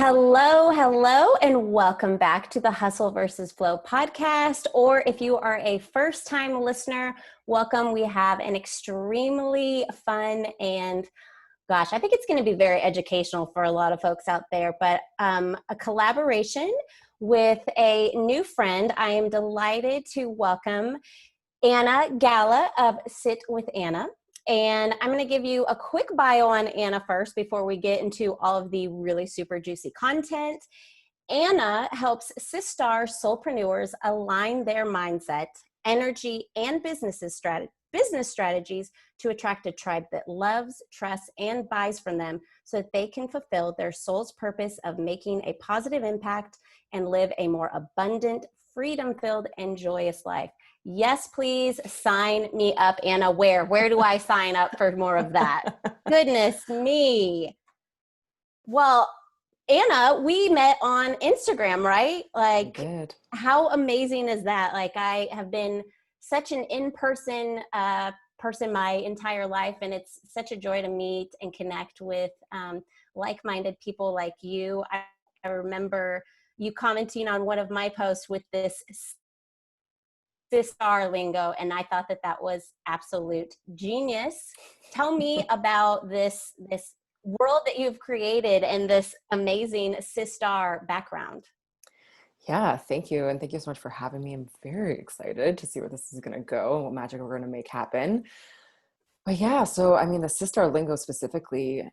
Hello, and welcome back to the Hustle versus Flow podcast. Or if you are a first-time listener, welcome. We have an extremely fun and I think it's going to be very educational for a lot of folks out there, but a collaboration with a new friend. I am delighted to welcome Anna Gala of Sit with Anna. And I'm going to give you a quick bio on Anna first before we get into all of the really super juicy content. Anna helps siStar soulpreneurs align their mindset, energy, and business strategies to attract a tribe that loves, trusts, and buys from them so that they can fulfill their soul's purpose of making a positive impact and live a more abundant, freedom-filled, and joyous life. Yes, please sign me up, Anna. Where do I sign up for more of that? Goodness me. Well, Anna, we met on Instagram, right? Like, I did. How amazing is that? Like, I have been such an in-person person my entire life, and it's such a joy to meet and connect with like-minded people like you. I remember you commenting on one of my posts with this siStar lingo, and I thought that was absolute genius. Tell me about this world that you've created and this amazing siStar background. Yeah, thank you. And thank you so much for having me. I'm very excited to see where this is going to go and what magic we're going to make happen. But yeah, so I mean, the siStar lingo specifically,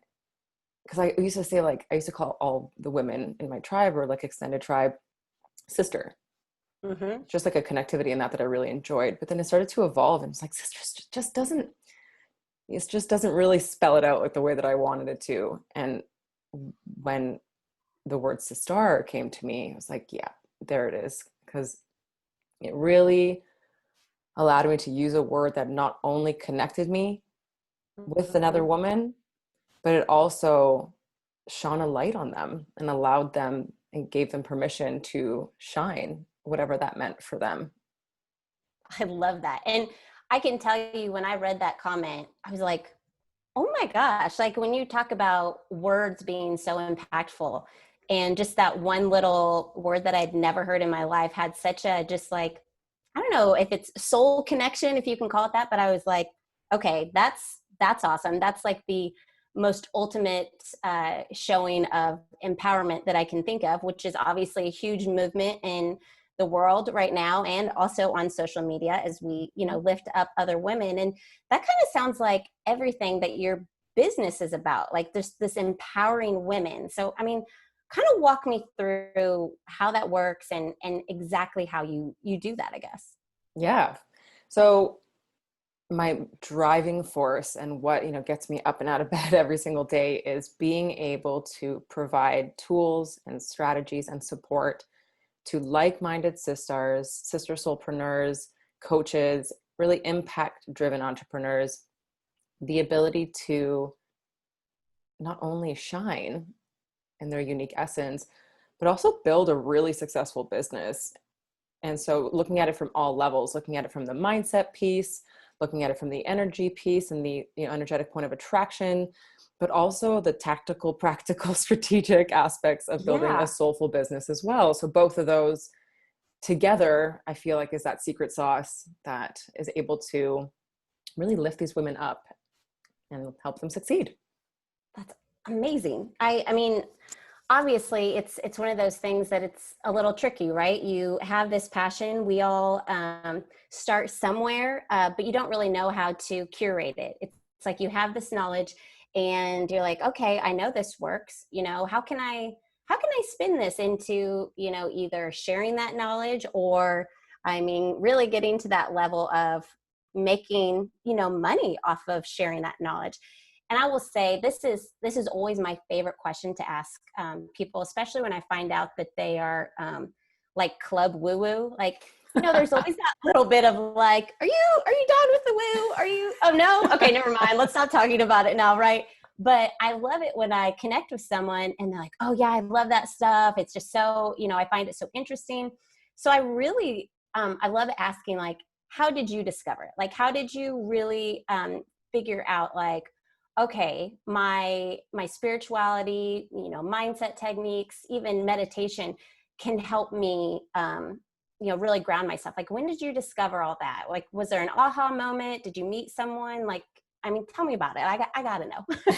because I used to say, like, I used to call all the women in my tribe or like extended tribe sister. Mm-hmm. Just like a connectivity in that I really enjoyed. But then it started to evolve, and it's like sister just doesn't really spell it out like the way that I wanted it to. And when the word siStar came to me, I was like, yeah, there it is. Because it really allowed me to use a word that not only connected me with another woman, but it also shone a light on them and allowed them and gave them permission to shine, whatever that meant for them. I love that. And I can tell you, when I read that comment, I was like, oh my gosh, like when you talk about words being so impactful, and just that one little word that I'd never heard in my life had such a, just like, I don't know if it's soul connection, if you can call it that, but I was like, okay, that's awesome. That's like the most ultimate showing of empowerment that I can think of, which is obviously a huge movement in the world right now, and also on social media as we, lift up other women. And that kind of sounds like everything that your business is about, like this empowering women. So, I mean, kind of walk me through how that works and exactly how you do that, I guess. Yeah. So my driving force and what, gets me up and out of bed every single day is being able to provide tools and strategies and support to like-minded sister soulpreneurs, coaches, really impact-driven entrepreneurs, the ability to not only shine in their unique essence, but also build a really successful business. And so looking at it from all levels, looking at it from the mindset piece, looking at it from the energy piece and the energetic point of attraction, but also the tactical, practical, strategic aspects of building a soulful business as well. So both of those together, I feel like, is that secret sauce that is able to really lift these women up and help them succeed. That's amazing. I mean, obviously it's one of those things that it's a little tricky, right? You have this passion. We all start somewhere, but you don't really know how to curate it. It's like you have this knowledge and you're like, okay, I know this works. How can I spin this into, either sharing that knowledge or, I mean, really getting to that level of making, money off of sharing that knowledge. And I will say this is always my favorite question to ask people, especially when I find out that they are like club woo-woo. Like, there's always that little bit of like, are you done with the woo? Are you, oh no? Okay, never mind. Let's stop talking about it now, right? But I love it when I connect with someone and they're like, oh yeah, I love that stuff. It's just so, I find it so interesting. So I really, I love asking, like, how did you discover it? Like, how did you really figure out, like, okay, my spirituality, mindset techniques, even meditation can help me, really ground myself. Like, when did you discover all that? Like, was there an aha moment? Did you meet someone? Like, I mean, tell me about it. I gotta know.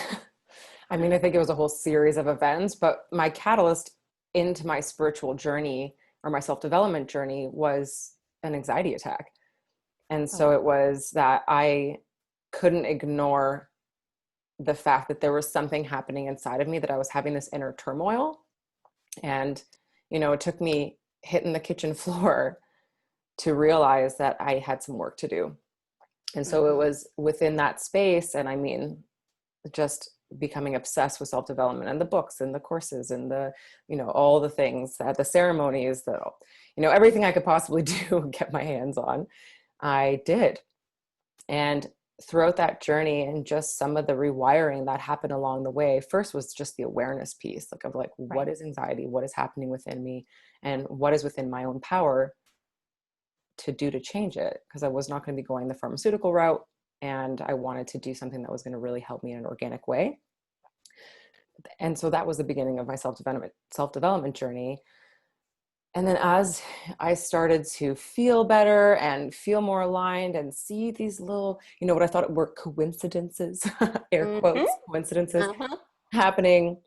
I mean, I think it was a whole series of events, but my catalyst into my spiritual journey or my self-development journey was an anxiety attack. And so Oh, it was that I couldn't ignore the fact that there was something happening inside of me, that I was having this inner turmoil. And, it took me hitting the kitchen floor to realize that I had some work to do. And so it mm-hmm. was within that space. And I mean, just becoming obsessed with self-development and the books and the courses and the, all the things, that the ceremonies, that, everything I could possibly do and get my hands on, I did. And throughout that journey and just some of the rewiring that happened along the way, first was just the awareness piece, like of like, what Right. is anxiety? What is happening within me? And what is within my own power to do to change it? Because I was not going to be going the pharmaceutical route, and I wanted to do something that was going to really help me in an organic way. And so that was the beginning of my self-development journey. And then as I started to feel better and feel more aligned and see these little, what I thought were coincidences, air Mm-hmm. quotes, coincidences Uh-huh. happening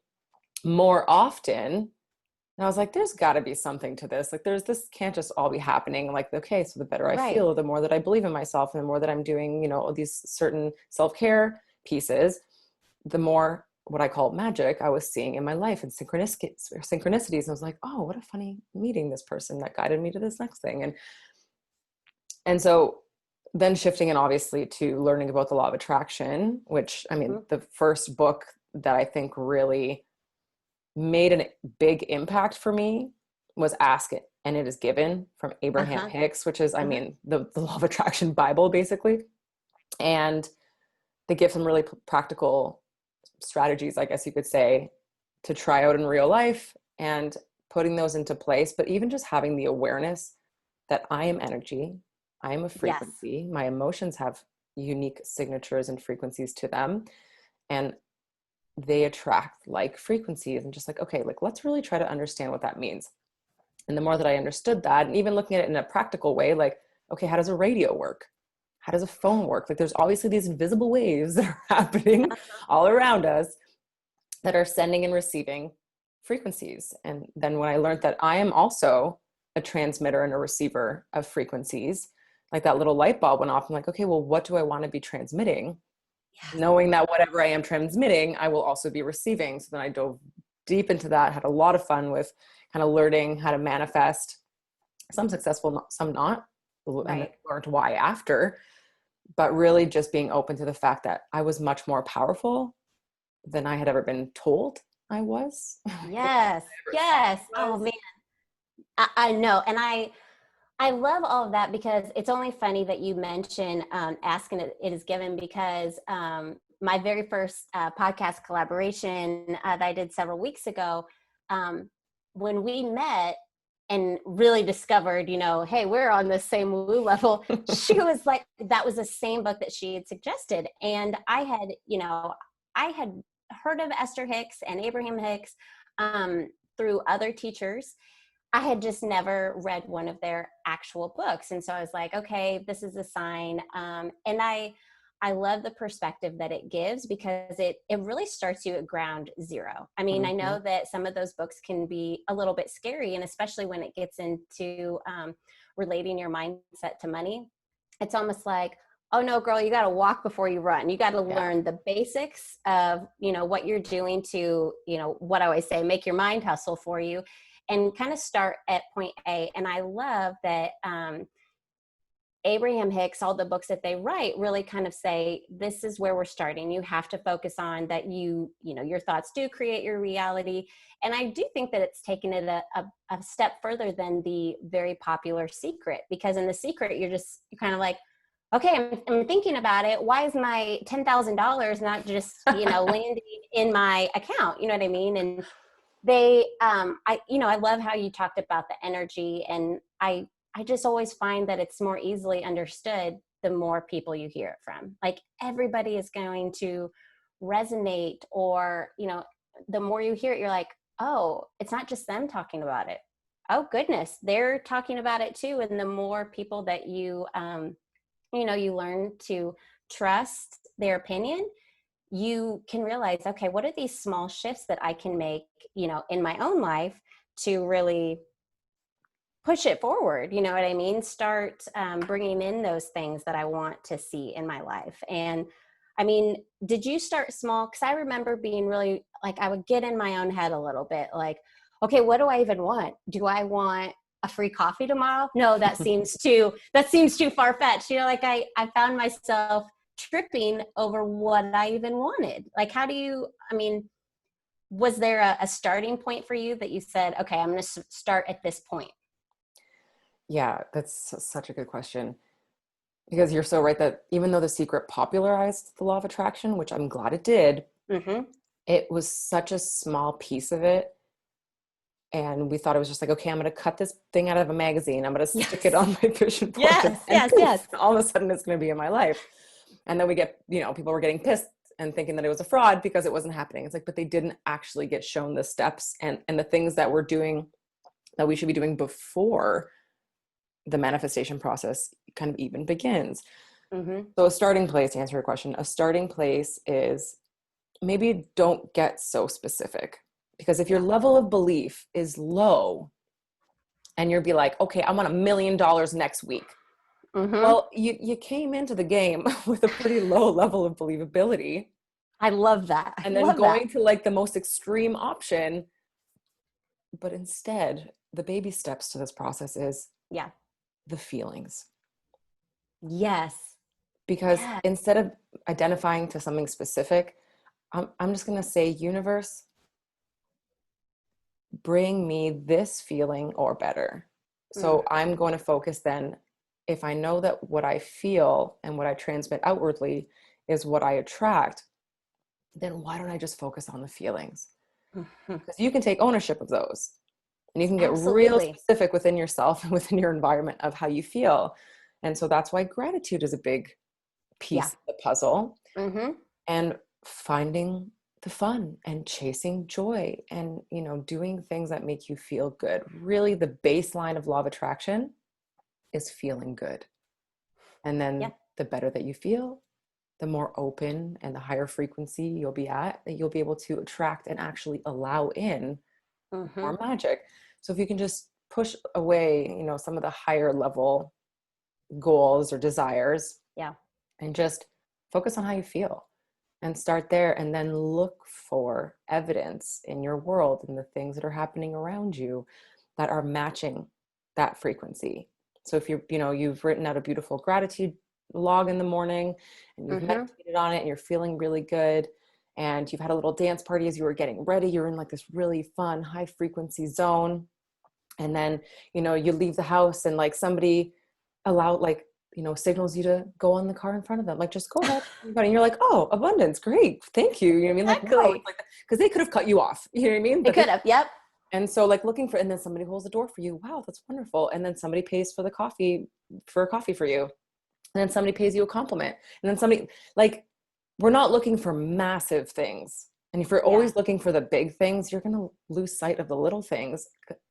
more often. And I was like, there's got to be something to this. Like, this can't just all be happening. Like, okay, so the better I Right. feel, the more that I believe in myself, and the more that I'm doing, these certain self-care pieces, the more what I call magic I was seeing in my life, and synchronicities. And I was like, oh, what a funny meeting this person that guided me to this next thing. And so then shifting in obviously to learning about the law of attraction, which, I mean, Mm-hmm. the first book that I think really made a big impact for me was Ask It and It Is Given from Abraham Uh-huh. Hicks, which is, I Uh-huh. mean, the law of attraction Bible, basically. And they give some really practical strategies, I guess you could say, to try out in real life and putting those into place. But even just having the awareness that I am energy, I am a Yes. frequency, my emotions have unique signatures and frequencies to them, and they attract like frequencies. And just like, okay, like, let's really try to understand what that means. And the more that I understood that, and even looking at it in a practical way, like, okay, how does a radio work? How does a phone work? Like, there's obviously these invisible waves that are happening all around us that are sending and receiving frequencies. And then when I learned that I am also a transmitter and a receiver of frequencies, like, that little light bulb went off. I'm like, okay, well, what do I want to be transmitting? Yes. Knowing that whatever I am transmitting, I will also be receiving. So then I dove deep into that, had a lot of fun with kind of learning how to manifest, some successful, some not, and then Right. learned why after. But really just being open to the fact that I was much more powerful than I had ever been told I was. Yes. Ever thought Yes. I Oh was. man. I know. And I love all of that, because it's only funny that you mention asking it is given, because my very first podcast collaboration that I did several weeks ago, um, when we met and really discovered, hey, we're on the same woo level, she was like, that was the same book that she had suggested. And I had heard of Esther Hicks and Abraham Hicks through other teachers. I had just never read one of their actual books. And so I was like, okay, this is a sign. And I love the perspective that it gives, because it really starts you at ground zero. I mean, I Mm-hmm. know that some of those books can be a little bit scary, and especially when it gets into relating your mindset to money. It's almost like, oh no, girl, you got to walk before you run. You got to Yeah. learn the basics of, what you're doing to, what I always say, make your mind hustle for you, and kind of start at point A. And I love that Abraham Hicks, all the books that they write really kind of say, this is where we're starting. You have to focus on that your thoughts do create your reality. And I do think that it's taken it a step further than the very popular Secret, because in the Secret, you're kind of like, okay, I'm thinking about it. Why is my $10,000 not just, landing in my account? You know what I mean? And I love how you talked about the energy, and I just always find that it's more easily understood the more people you hear it from. Like, everybody is going to resonate, or, the more you hear it, you're like, oh, it's not just them talking about it. Oh goodness, they're talking about it too. And the more people that you learn to trust their opinion, you can realize, okay, what are these small shifts that I can make, in my own life to really push it forward? You know what I mean? Start bringing in those things that I want to see in my life. And I mean, did you start small? Because I remember being really like, I would get in my own head a little bit, like, okay, what do I even want? Do I want a free coffee tomorrow? No, that seems too far-fetched. Like I found myself tripping over what I even wanted. Like, was there a starting point for you that you said, okay, I'm going to start at this point? Yeah, that's such a good question. Because you're so right that even though The Secret popularized the law of attraction, which I'm glad it did, it was such a small piece of it. And we thought it was just like, okay, I'm going to cut this thing out of a magazine. I'm going to stick it on my vision board. And poof, all of a sudden it's going to be in my life. And then we get, people were getting pissed and thinking that it was a fraud because it wasn't happening. It's like, but they didn't actually get shown the steps and the things that we're doing that we should be doing before the manifestation process kind of even begins. So a starting place, to answer your question, a starting place is maybe don't get so specific, because if your level of belief is low and you'll be like, okay, I want $1 million next week. Well, you came into the game with a pretty low level of believability. I love that. And then going to like the most extreme option. But instead, the baby steps to this process is the feelings. Yes. Because instead of identifying to something specific, I'm just going to say, universe, bring me this feeling or better. So I'm going to focus then, if I know that what I feel and what I transmit outwardly is what I attract, then why don't I just focus on the feelings? Because you can take ownership of those. And you can get real specific within yourself and within your environment of how you feel. And so that's why gratitude is a big piece of the puzzle. And finding the fun and chasing joy and, doing things that make you feel good. Really, the baseline of law of attraction is feeling good. And then the better that you feel, the more open and the higher frequency you'll be at, that you'll be able to attract and actually allow in more magic. So if you can just push away, some of the higher level goals or desires, and just focus on how you feel and start there, and then look for evidence in your world and the things that are happening around you that are matching that frequency. So if you've written out a beautiful gratitude log in the morning and you've meditated on it and you're feeling really good, and you've had a little dance party as you were getting ready, you're in like this really fun high frequency zone, and then you leave the house and like somebody signals you to go on the car in front of them, like, just go ahead, and you're like, oh, abundance, great, thank you. You know what I mean? Like, wow, because they could have cut you off. You know what I mean? They could have. Yep. And so like looking for, and then somebody holds the door for you. Wow, that's wonderful. And then somebody pays for a coffee for you. And then somebody pays you a compliment. And then somebody, like, we're not looking for massive things. And if you're always looking for the big things, you're going to lose sight of the little things.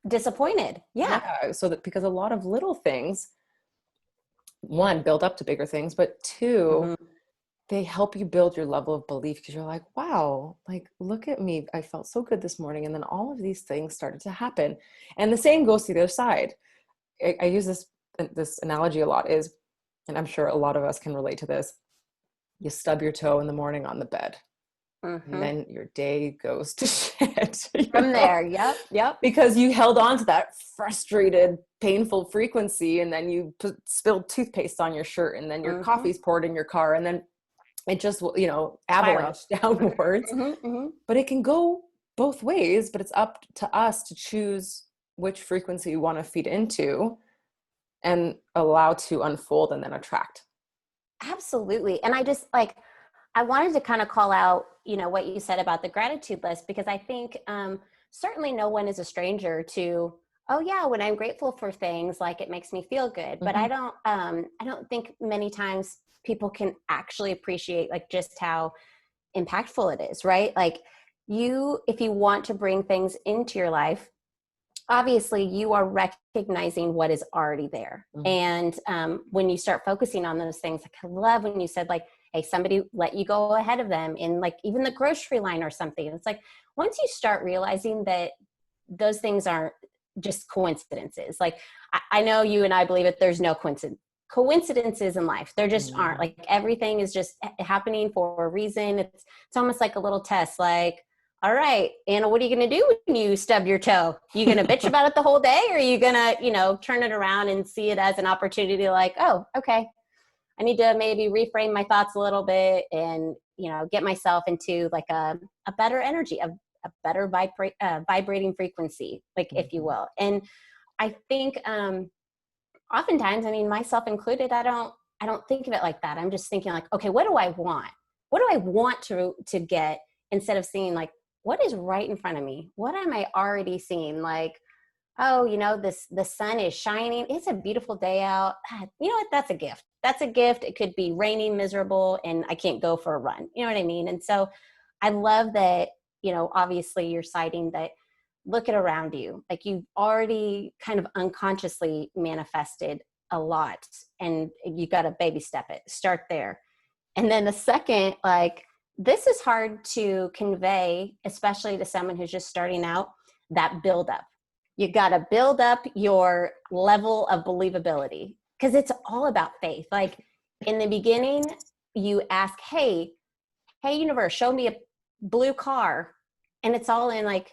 Disappointed. Yeah. So that, because a lot of little things, one, build up to bigger things, but two, they help you build your level of belief, because you're like, wow, like, look at me. I felt so good this morning. And then all of these things started to happen. And the same goes to the other side. I use this analogy a lot, is, and I'm sure a lot of us can relate to this. You stub your toe in the morning on the bed. And then your day goes to shit. From there. Yep. Because you held on to that frustrated, painful frequency, and then you spilled toothpaste on your shirt, and then your coffee's poured in your car, and then it just, avalanche downwards. But it can go both ways, but it's up to us to choose which frequency we want to feed into and allow to unfold and then attract. Absolutely. And I wanted to kind of call out, what you said about the gratitude list, because I think certainly no one is a stranger to, oh yeah, when I'm grateful for things, like, it makes me feel good. But I don't think many times people can actually appreciate, like, just how impactful it is, right? Like if you want to bring things into your life, obviously you are recognizing what is already there. Mm-hmm. And when you start focusing on those things, like I love when you said like, hey, somebody let you go ahead of them in like even the grocery line or something. It's like, once you start realizing that those things aren't just coincidences. Like I know you and I believe that there's no coincidences in life. There just aren't. Like everything is just happening for a reason. It's almost like a little test. Like, all right, Anna, what are you going to do when you stub your toe? You going to bitch about it the whole day, or are you going to, turn it around and see it as an opportunity like, oh, okay, I need to maybe reframe my thoughts a little bit and, get myself into like a better energy, a better vibrating frequency, like if you will. And I think oftentimes, I mean, myself included, I don't think of it like that. I'm just thinking like, okay, what do I want? What do I want to get, instead of seeing like, what is right in front of me? What am I already seeing? Like, oh, the sun is shining. It's a beautiful day out. You know what? That's a gift. That's a gift. It could be raining, miserable, and I can't go for a run. You know what I mean? And so I love that, obviously you're citing that, look at around you. Like you've already kind of unconsciously manifested a lot, and you got to baby step it, start there. And then the second, like, this is hard to convey, especially to someone who's just starting out, that build up. You got to build up your level of believability, because it's all about faith. Like in the beginning, you ask, hey, universe, show me a blue car. And it's all in like,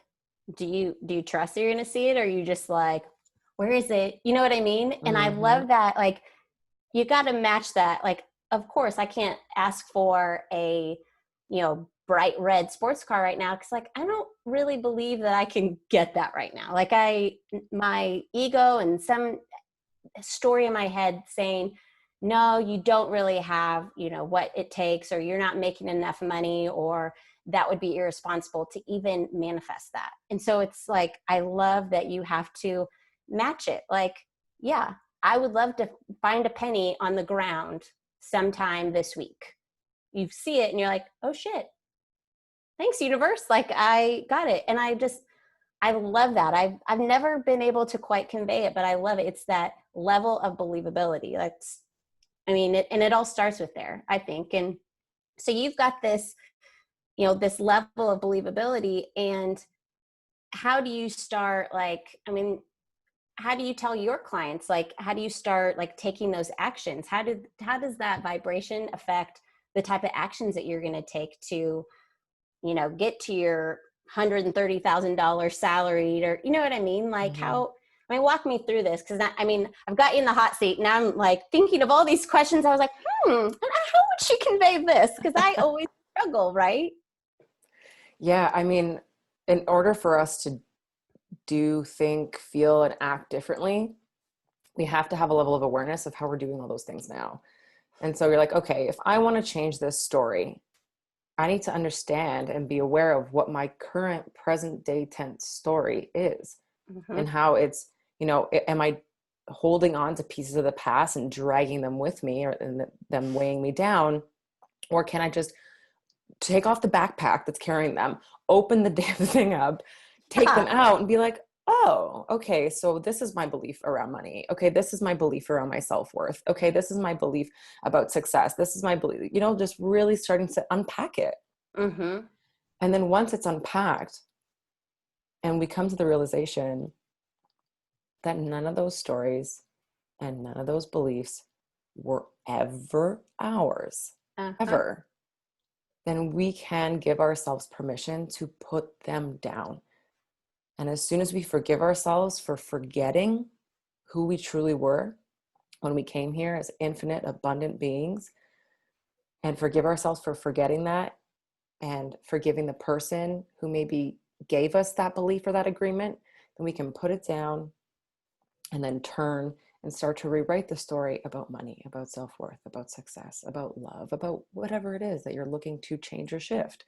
do you trust that you're going to see it? Or are you just like, where is it? You know what I mean? And I love that. Like, you got to match that. Like, of course I can't ask for a, bright red sports car right now, because like I don't really believe that I can get that right now. Like my ego and some story in my head saying, no, you don't really have, what it takes, or you're not making enough money, or that would be irresponsible to even manifest that. And so it's like, I love that you have to match it. Like, yeah, I would love to find a penny on the ground sometime this week. You see it and you're like, oh shit, thanks universe. Like I got it. And I love that. I've never been able to quite convey it, but I love it. It's that level of believability. And it all starts with there, I think. And so you've got this, this level of believability. And how do you start, like, how do you tell your clients, like, how do you start like taking those actions? How does that vibration affect the type of actions that you're going to take to, get to your $130,000 salary, or, you know what I mean? Like walk me through this. Cause I've got you in the hot seat. Now I'm like thinking of all these questions. I was like, how would she convey this? Cause I always struggle, right? Yeah. In order for us to do, think, feel, and act differently, we have to have a level of awareness of how we're doing all those things now. And so you're like, okay, if I want to change this story, I need to understand and be aware of what my current present day tense story is, and how it's, am I holding on to pieces of the past and dragging them with me, or them weighing me down? Or can I just take off the backpack that's carrying them, open the damn thing up, take them out, and be like, oh, okay, so this is my belief around money. Okay, this is my belief around my self-worth. Okay, this is my belief about success. This is my belief, just really starting to unpack it. And then once it's unpacked and we come to the realization that none of those stories and none of those beliefs were ever ours, ever, then we can give ourselves permission to put them down. And as soon as we forgive ourselves for forgetting who we truly were when we came here as infinite, abundant beings, and forgive ourselves for forgetting that, and forgiving the person who maybe gave us that belief or that agreement, then we can put it down and then turn and start to rewrite the story about money, about self-worth, about success, about love, about whatever it is that you're looking to change or shift.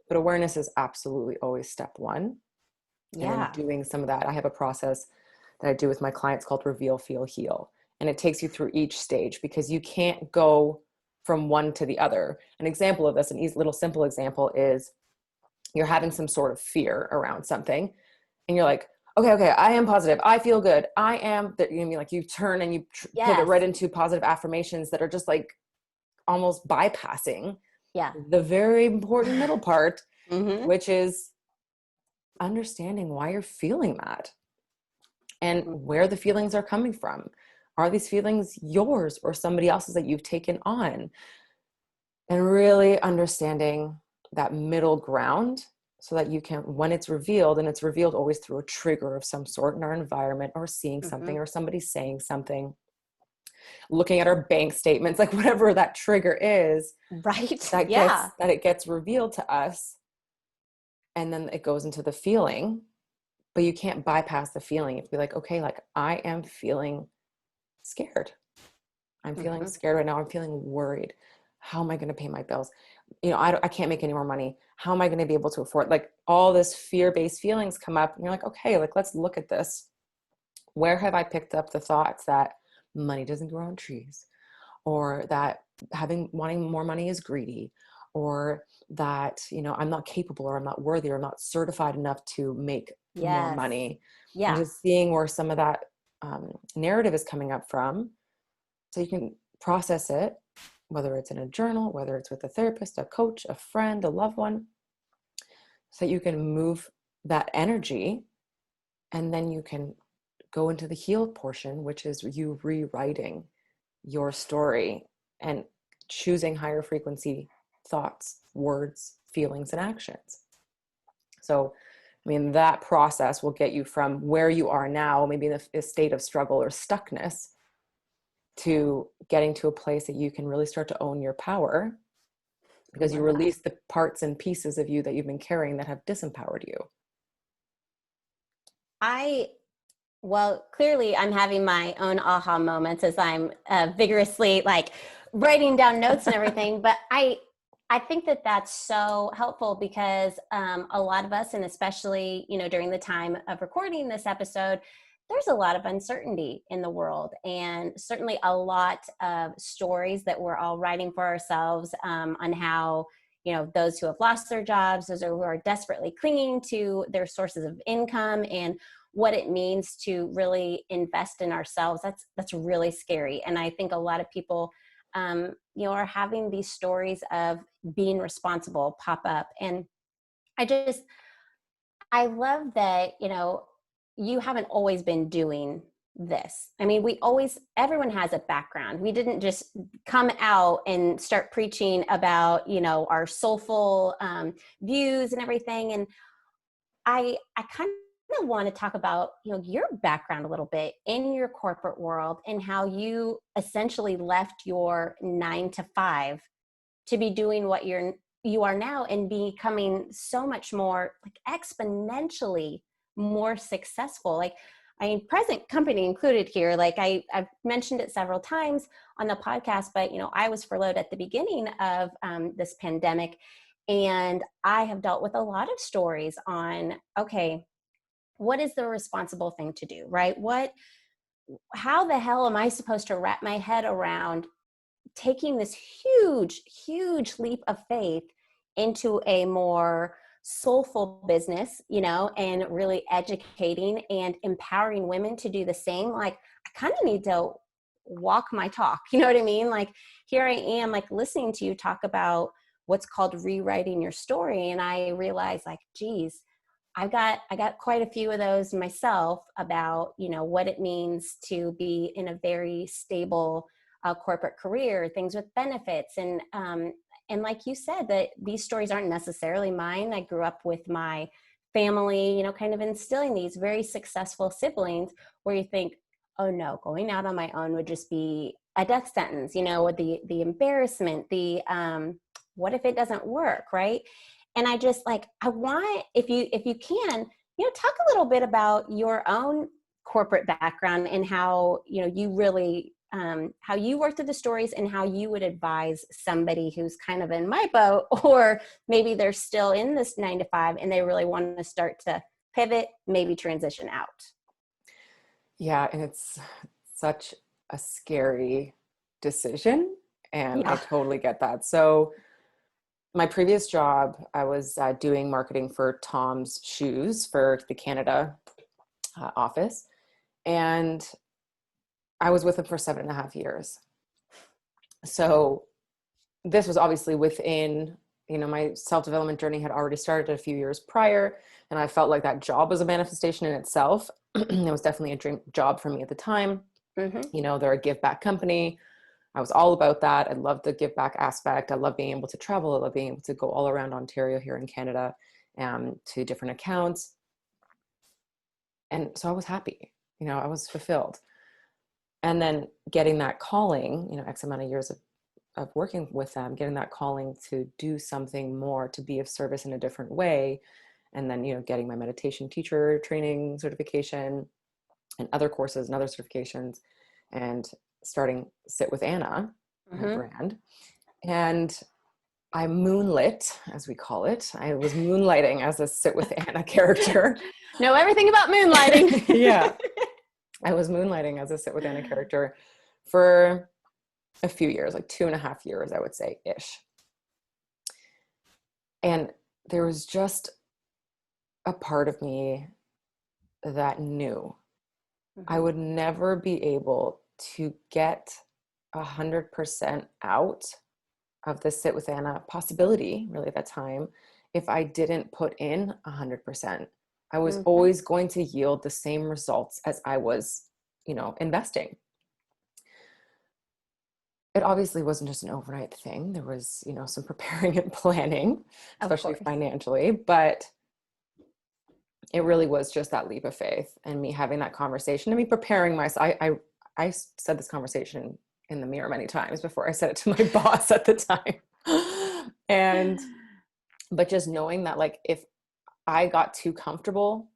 But awareness is absolutely always step one. Yeah. And doing some of that, I have a process that I do with my clients called Reveal, Feel, Heal. And it takes you through each stage, because you can't go from one to the other. An example of this, an easy little simple example, is you're having some sort of fear around something and you're like, okay, I am positive. I feel good. I am that, you know, like you turn and you pivot right into positive affirmations that are just like almost bypassing the very important middle part, which is understanding why you're feeling that and where the feelings are coming from. Are these feelings yours or somebody else's that you've taken on? And really understanding that middle ground so that you can, when it's revealed, and it's revealed always through a trigger of some sort in our environment, or seeing something, or somebody saying something, looking at our bank statements, like whatever that trigger is, that it gets revealed to us, and then it goes into the feeling. But you can't bypass the feeling. You have to be like, okay, like I am feeling scared. I'm feeling scared right now. I'm feeling worried. How am I going to pay my bills? You know, I can't make any more money. How am I going to be able to afford? Like all this fear-based feelings come up and you're like, okay, like let's look at this. Where have I picked up the thoughts that money doesn't grow on trees, or that wanting more money is greedy, or that, you know, I'm not capable, or I'm not worthy, or I'm not certified enough to make more money. And just seeing where some of that narrative is coming up from, so you can process it, whether it's in a journal, whether it's with a therapist, a coach, a friend, a loved one, so that you can move that energy, and then you can go into the healed portion, which is you rewriting your story and choosing higher frequency thoughts, words, feelings, and actions. So, I mean, that process will get you from where you are now, maybe in a state of struggle or stuckness, to getting to a place that you can really start to own your power, because you release the parts and pieces of you that you've been carrying that have disempowered you. Well, clearly I'm having my own aha moments as I'm vigorously like writing down notes and everything. But I think that that's so helpful because a lot of us, and especially, you know, during the time of recording this episode, there's a lot of uncertainty in the world, and certainly a lot of stories that we're all writing for ourselves on how, you know, those who have lost their jobs, those who are desperately clinging to their sources of income, and what it means to really invest in ourselves. That's really scary. And I think a lot of people, you know, are having these stories of being responsible pop up. And I love that, you know, you haven't always been doing this. I mean, everyone has a background. We didn't just come out and start preaching about, you know, our soulful views and everything. And I kind of want to talk about, you know, your background a little bit in your corporate world and how you essentially left your 9 to 5 to be doing what you are now and becoming so much more, like, exponentially more successful. Like, I mean, present company included here. Like I've mentioned it several times on the podcast, but, you know, I was furloughed at the beginning of this pandemic, and I have dealt with a lot of stories on, okay, what is the responsible thing to do, right? How the hell am I supposed to wrap my head around taking this huge, huge leap of faith into a more soulful business, you know, and really educating and empowering women to do the same? Like, I kind of need to walk my talk, you know what I mean? Like, here I am, like, listening to you talk about what's called rewriting your story. And I realized, like, geez, I got quite a few of those myself about, you know, what it means to be in a very stable corporate career, things with benefits. And like you said, that these stories aren't necessarily mine. I grew up with my family, you know, kind of instilling these very successful siblings, where you think, oh no, going out on my own would just be a death sentence, you know, with the embarrassment, the what if it doesn't work, right? And I just, like, I want, if you can, you know, talk a little bit about your own corporate background and how, you know, you really, how you work through the stories and how you would advise somebody who's kind of in my boat, or maybe they're still in this 9 to 5 and they really want to start to pivot, maybe transition out. Yeah. And it's such a scary decision. And I Yeah. totally get that. So my previous job, I was doing marketing for Tom's Shoes for the Canada office. And I was with him for 7.5 years. So this was obviously within, my self-development journey had already started a few years prior. And I felt like that job was a manifestation in itself. It was definitely a dream job for me at the time. Mm-hmm. They're a give back company. I was all about that. I love the give back aspect. I love being able to travel. I love being able to go all around Ontario here in Canada, to different accounts. And so I was happy, I was fulfilled. And then getting that calling, X amount of years of working with them, getting that calling to do something more, to be of service in a different way. And then, getting my meditation teacher training certification and other courses and other certifications, and starting Sit with Anna, my Mm-hmm. brand. And I moonlit, as we call it. I was moonlighting as a Sit with Anna character. Know everything about moonlighting. Yeah. I was moonlighting as a Sit with Anna character for a few years, like 2.5 years, I would say, ish. And there was just a part of me that knew I would never be able to get 100% out of the Sit with Anna possibility, really, at that time, if I didn't put in 100%. I was always going to yield the same results as I was, investing. It obviously wasn't just an overnight thing. There was, some preparing and planning, especially financially, but it really was just that leap of faith and me having that conversation and me preparing myself. I said this conversation in the mirror many times before I said it to my boss at the time. But just knowing that, like, if I got too comfortable,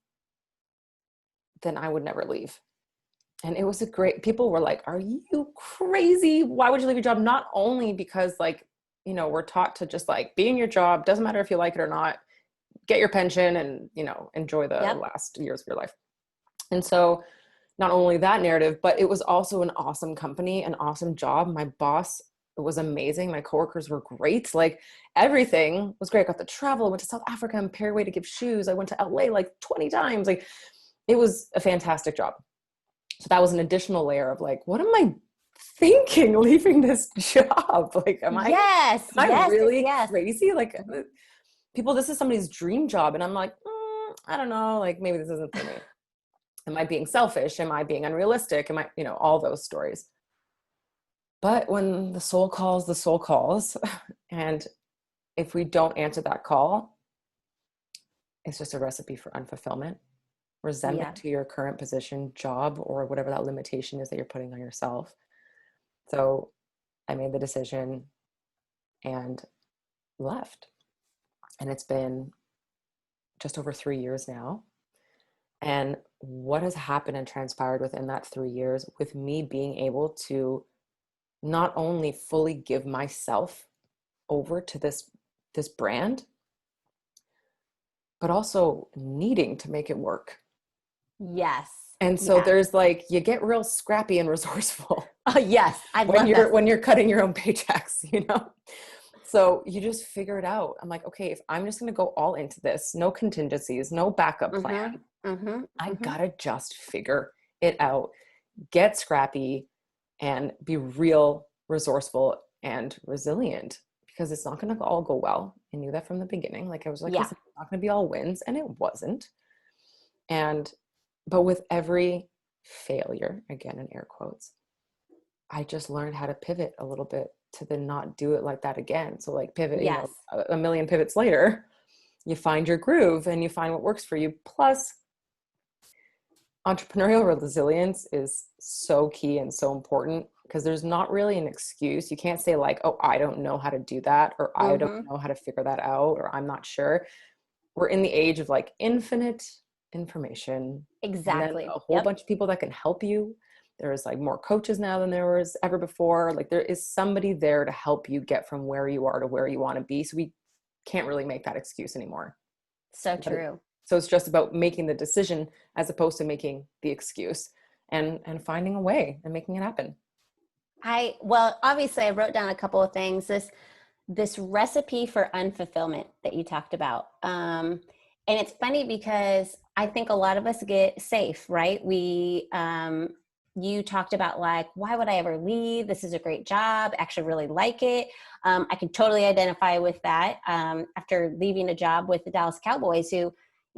then I would never leave. And it was people were like, are you crazy? Why would you leave your job? Not only because, like, we're taught to just, like, be in your job, doesn't matter if you like it or not, get your pension and, enjoy the last years of your life. And so not only that narrative, but it was also an awesome company, an awesome job. My boss was amazing. My coworkers were great. Like, everything was great. I got to travel. I went to South Africa and Paraguay to give shoes. I went to LA like 20 times. Like, it was a fantastic job. So that was an additional layer of, like, what am I thinking leaving this job? Like, am I really crazy? Like, people, this is somebody's dream job. And I'm like, I don't know, like, maybe this isn't for me. Am I being selfish? Am I being unrealistic? Am I, all those stories. But when the soul calls, the soul calls. And if we don't answer that call, it's just a recipe for unfulfillment, resentment to your current position, job, or whatever that limitation is that you're putting on yourself. So I made the decision and left. And it's been just over 3 years now. And what has happened and transpired within that 3 years, with me being able to not only fully give myself over to this brand, but also needing to make it work. Yes. And so there's, like, you get real scrappy and resourceful. Yes. When you're cutting your own paychecks, So you just figure it out. I'm like, okay, if I'm just going to go all into this, no contingencies, no backup plan, I gotta just figure it out, get scrappy, and be real resourceful and resilient, because it's not going to all go well. I knew that from the beginning. Like, I was like, it's not going to be all wins, and it wasn't. But with every failure, again, in air quotes, I just learned how to pivot a little bit to then not do it like that again. So, like, pivot, a million pivots later, you find your groove and you find what works for you. Plus, entrepreneurial resilience is so key and so important, because there's not really an excuse. You can't say, like, oh, I don't know how to do that, or I don't know how to figure that out, or I'm not sure. We're in the age of, like, infinite information. Exactly. And then a whole bunch of people that can help you. There's, like, more coaches now than there was ever before. Like, there is somebody there to help you get from where you are to where you want to be. So we can't really make that excuse anymore. So true. So it's just about making the decision as opposed to making the excuse, and finding a way and making it happen. Well, obviously I wrote down a couple of things. This recipe for unfulfillment that you talked about. And it's funny because I think a lot of us get safe, right? You talked about like, why would I ever leave? This is a great job. Actually really like it. I can totally identify with that. After leaving a job with the Dallas Cowboys, who,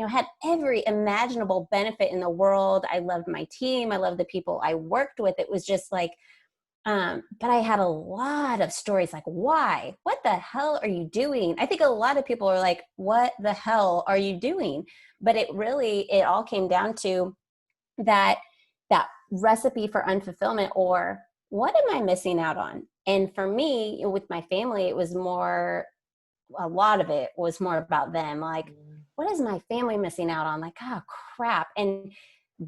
had every imaginable benefit in the world. I loved my team. I loved the people I worked with. It was just like, but I had a lot of stories like, why? What the hell are you doing? I think a lot of people are like, what the hell are you doing? But it all came down to that, that recipe for unfulfillment, or what am I missing out on? And for me, with my family, a lot of it was more about them. Like, what is my family missing out on? Like, oh crap. And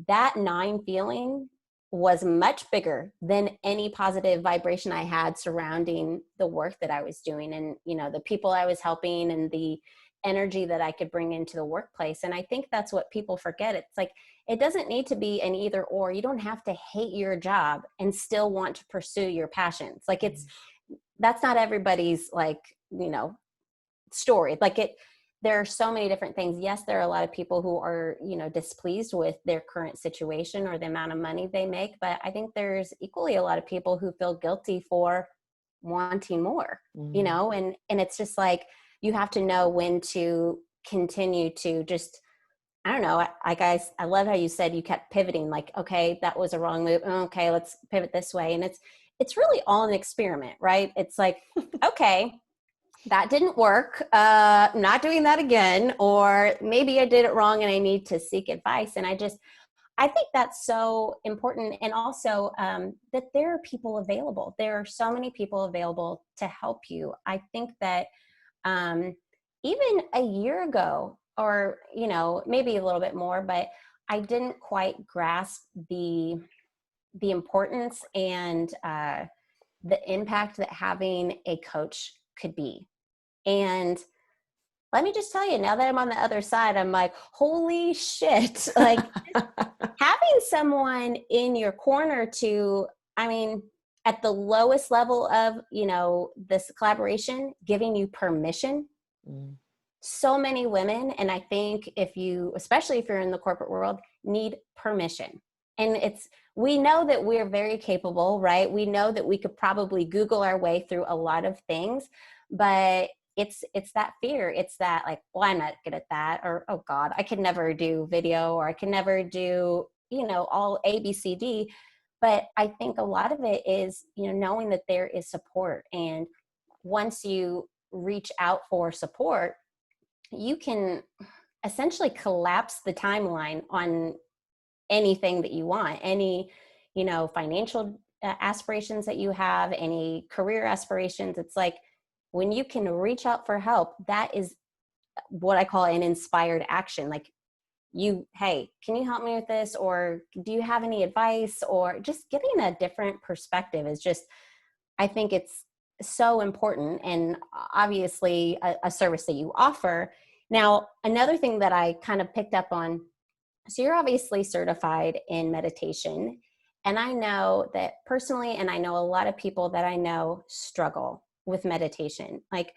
that gnawing feeling was much bigger than any positive vibration I had surrounding the work that I was doing, and, the people I was helping, and the energy that I could bring into the workplace. And I think that's what people forget. It's like, it doesn't need to be an either or. You don't have to hate your job and still want to pursue your passions. Like, that's not everybody's, like, story. There are so many different things. Yes, there are a lot of people who are, displeased with their current situation or the amount of money they make. But I think there's equally a lot of people who feel guilty for wanting more, and it's just like, you have to know when to continue to just, I don't know. I love how you said you kept pivoting, like, okay, that was a wrong move. Okay, let's pivot this way. And it's really all an experiment, right? It's like, okay, that didn't work. Not doing that again. Or maybe I did it wrong and I need to seek advice. And I think that's so important. And also that there are people available. There are so many people available to help you. I think that even a year ago, or, maybe a little bit more, but I didn't quite grasp the importance and the impact that having a coach could be. And let me just tell you, now that I'm on the other side, I'm like, holy shit. Like, having someone in your corner to, at the lowest level of, this collaboration, giving you permission. So many women, and I think especially if you're in the corporate world, need permission. And we know that we're very capable, right? We know that we could probably Google our way through a lot of things, but it's that fear. It's that, like, well, I'm not good at that, or, oh God, I could never do video, or I can never do, all A, B, C, D. But I think a lot of it is, knowing that there is support. And once you reach out for support, you can essentially collapse the timeline on anything that you want, any, financial aspirations that you have, any career aspirations. It's like, when you can reach out for help, that is what I call an inspired action. Like, hey, can you help me with this? Or do you have any advice? Or just getting a different perspective is just, I think it's so important, and obviously a service that you offer. Now, another thing that I kind of picked up on, so you're obviously certified in meditation, and I know that personally, and I know a lot of people that I know struggle with meditation. Like,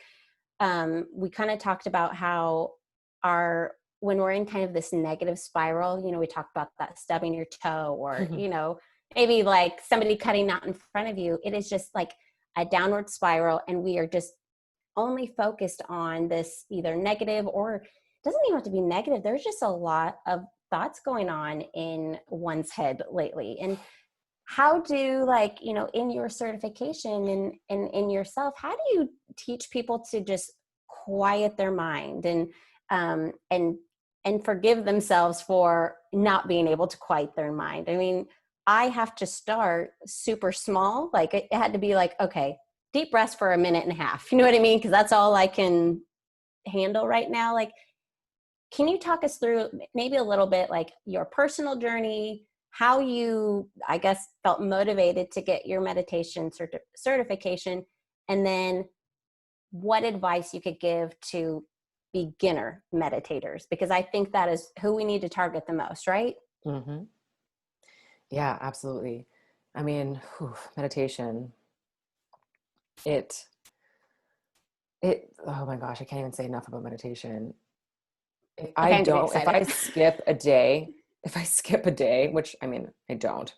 we kind of talked about how when we're in kind of this negative spiral, we talked about that stubbing your toe, or, maybe like somebody cutting out in front of you. It is just like a downward spiral, and we are just only focused on this either negative, or it doesn't even have to be negative. There's just a lot of thoughts going on in one's head lately. And how do, like, in your certification and in yourself, how do you teach people to just quiet their mind and forgive themselves for not being able to quiet their mind? I have to start super small. Like, it had to be like, okay, deep breaths for a minute and a half. You know what I mean? Because that's all I can handle right now. Like, can you talk us through maybe a little bit, like, your personal journey, how you, I guess, felt motivated to get your meditation certification, and then what advice you could give to beginner meditators? Because I think that is who we need to target the most, right? Mm-hmm. Yeah, absolutely. I mean, meditation, it, oh my gosh, I can't even say enough about meditation. Okay, I'm getting If excited. I skip a day, which I mean, I don't,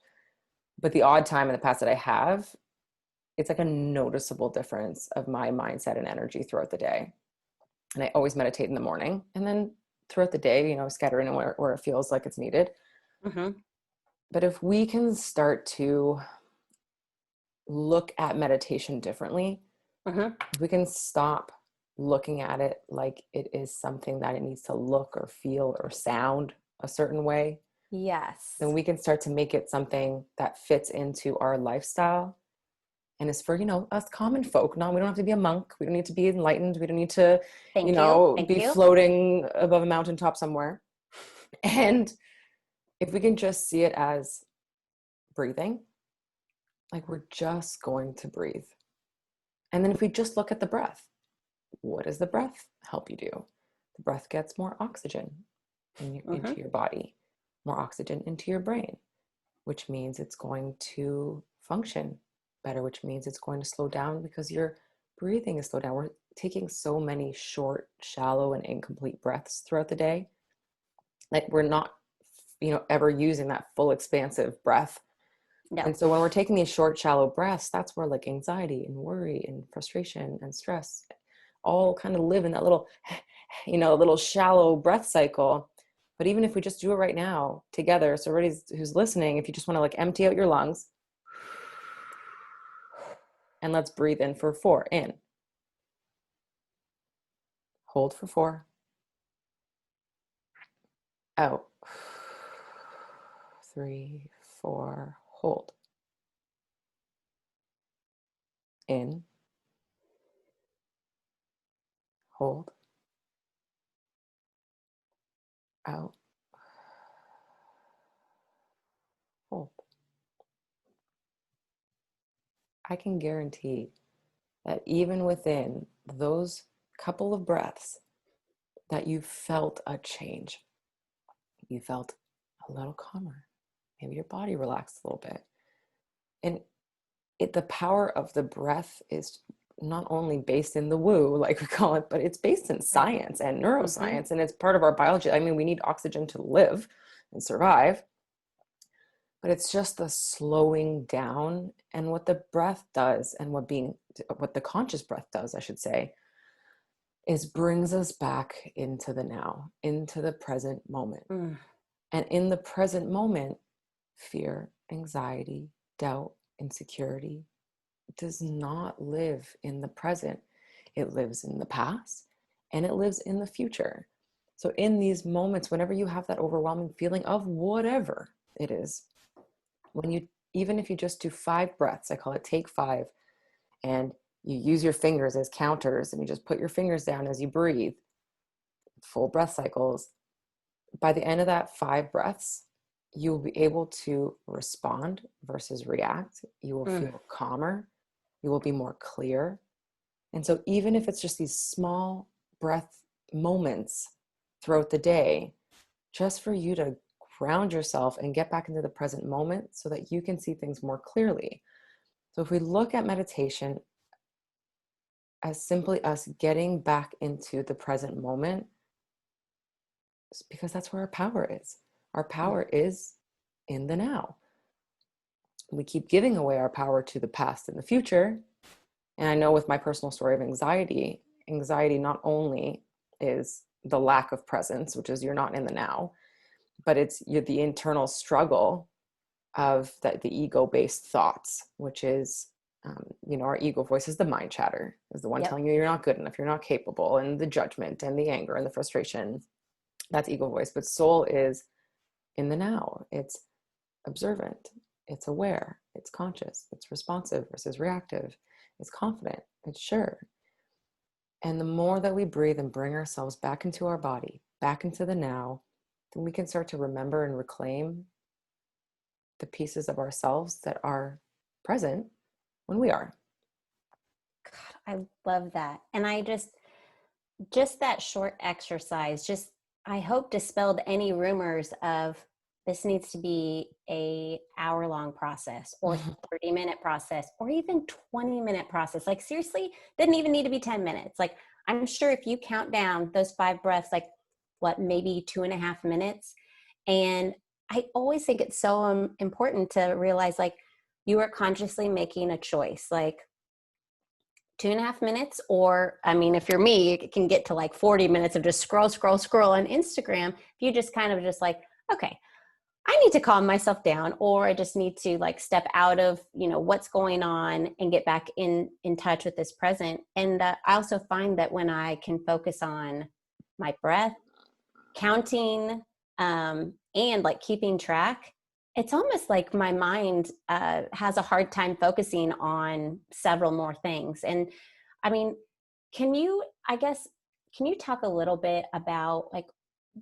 but the odd time in the past that I have, it's like a noticeable difference of my mindset and energy throughout the day. And I always meditate in the morning, and then throughout the day, scatter in where it feels like it's needed. Mm-hmm. But if we can start to look at meditation differently, Mm-hmm. if we can stop looking at it like it is something that it needs to look or feel or sound a certain way, then Yes. we can start to make it something that fits into our lifestyle and is for, us common folk. No, we don't have to be a monk. We don't need to be enlightened. We don't need to, Thank you. Thank be you. floating above a mountaintop somewhere. And if we can just see it as breathing, like we're just going to breathe. And then if we just look at the breath, what does the breath help you do? The breath gets more oxygen Mm-hmm. into your body, more oxygen into your brain, which means it's going to function better, which means it's going to slow down because your breathing is slowed down. We're taking so many short, shallow, and incomplete breaths throughout the day. Like we're not, ever using that full expansive breath. No. And so when we're taking these short, shallow breaths, that's where like anxiety and worry and frustration and stress all kind of live in that little, little shallow breath cycle. But even if we just do it right now together, so everybody who's listening, if you just want to like empty out your lungs, and let's breathe in for 4, in, hold for 4, out, 3, 4, hold, in, hold, out, hold. I can guarantee that even within those couple of breaths that you felt a change. You felt a little calmer. Maybe your body relaxed a little bit. And the power of the breath is not only based in the woo, like we call it, but it's based in Right. science and Mm-hmm. neuroscience, and it's part of our biology. I mean, we need oxygen to live and survive, but it's just the slowing down. And what the breath does, and what the conscious breath does, I should say, is brings us back into the now, into the present moment. Mm. And in the present moment, fear, anxiety, doubt, insecurity does not live in the present. It lives in the past and it lives in the future. So in these moments, whenever you have that overwhelming feeling of whatever it is, even if you just do 5 breaths, I call it take 5, and you use your fingers as counters and you just put your fingers down as you breathe, full breath cycles. By the end of that 5 breaths, you'll be able to respond versus react. You will Mm. feel calmer. You will be more clear. And so even if it's just these small breath moments throughout the day, just for you to ground yourself and get back into the present moment so that you can see things more clearly. So if we look at meditation as simply us getting back into the present moment, because that's where our power is. Our power is in the now. We keep giving away our power to the past and the future. And I know with my personal story of anxiety not only is the lack of presence, which is you're not in the now, but it's the internal struggle of the ego-based thoughts, which is, our ego voice is the mind chatter, is the one Yep. telling you you're not good enough, you're not capable, and the judgment and the anger and the frustration. That's ego voice. But soul is in the now. It's observant, it's aware, it's conscious, it's responsive versus reactive, it's confident, it's sure. And the more that we breathe and bring ourselves back into our body, back into the now, then we can start to remember and reclaim the pieces of ourselves that are present when we are. God, I love that. And I just that short exercise, I hope dispelled any rumors of, this needs to be a hour-long process or 30-minute process or even 20-minute process. Like seriously, didn't even need to be 10 minutes. Like I'm sure if you count down those 5 breaths, like what, maybe 2.5 minutes. And I always think it's so important to realize like you are consciously making a choice, like 2.5 minutes, or I mean, if you're me, it can get to like 40 minutes of just scroll on Instagram. If you just kind of just like, okay, I need to calm myself down, or I just need to like step out of, what's going on and get back in touch with this present. And I also find that when I can focus on my breath, counting, and like keeping track, it's almost like my mind has a hard time focusing on several more things. And I mean, can you talk a little bit about like,